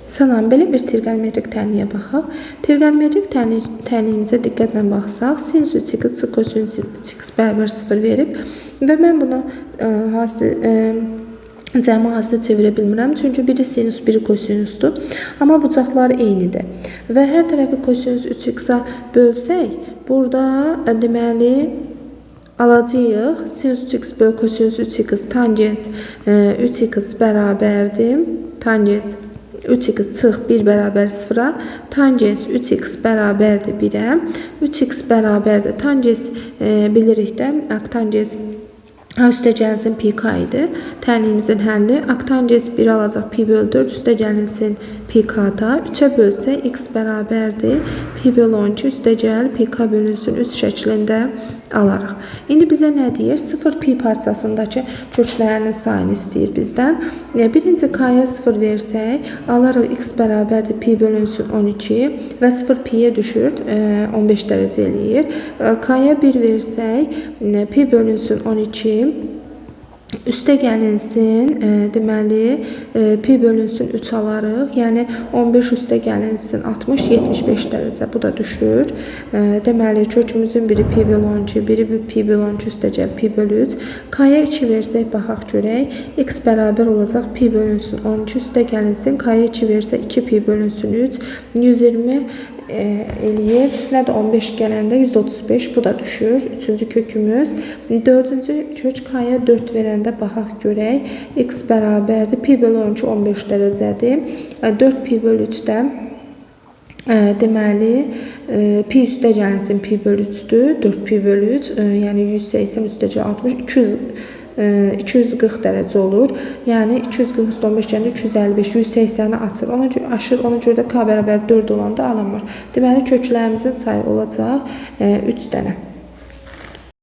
Salam, belə bir trigonometrik tənliyə baxaq. Trigonometrik tənliyimizə diqqətlə baxsaq, sinus 3x kosinus 3x bərabər 0 verib və mən bunu cəmi hasil çevirə bilmirəm. Çünki biri sinus, biri kosinusdur. Amma bucaqlar eynidir. Və hər tərəfi kosinus 3x-a bölsək, burada deməli alacağıq. Sinus 3x böl kosinus 3x tangens 3x bərabərdir. Tangens 3x çıx 1 bərabər 0-a. Tangens 3x bərabərdir 1-ə. 3x bərabərdir. Tangens bilirik də. Tangens üstə gəlinsin pi k idi. Tənliyimizin həlli. Tangens 1 alacaq pi böl 4 üstə gəlinsin pi k-da. 3-ə bölsə x bərabərdir. Pi böl 12 üstə gəl pi k bölünsün 3 şəklində alarıq. İndi bizə nə deyir? 0 pi parçasındakı köklərinin sayını istəyir bizdən. Birinci k-ya 0 versək, alarıq x bərabərdir pi bölünsün 12 və 0 pi-yə düşür, 15 dərəcə eləyir. K-ya 1 versək, pi bölünsün 12 üstə gəlinsin, deməli pi bölünsün 3 alarıq. Yəni 15 üstə gəlinsin 60, 75 dərəcə. Bu da düşür. Deməli kökümüzün biri pi böl 12, biri pi böl 12 üstə gəl pi böl 3. K-ya 2 versək baxaq görək. X bərabər olacaq pi bölünsün 12 üstə gəlinsin. K-ya 2 versə 2 pi bölünsün 3. 120 eləyir. Üstünə də 15 gələndə 135. Bu da düşür. Üçüncü kökümüz. Dördüncü kök k-ya 4 verəndə baxaq görək. X bərabərdir. Pi böl 12 15 dərəcədir. 4 pi böl 3-də deməli pi üstə gəlinsin pi böl 3-dür. 4 pi böl 3 yəni 180 üstə gəl 60 240 dərəcə olur. Yəni 240 üstə 15 gəndə 255, 180-i açır. Ona görə də k bərabər 4 olanda alınmır. Deməli köklərimizin sayı olacaq 3 dənə.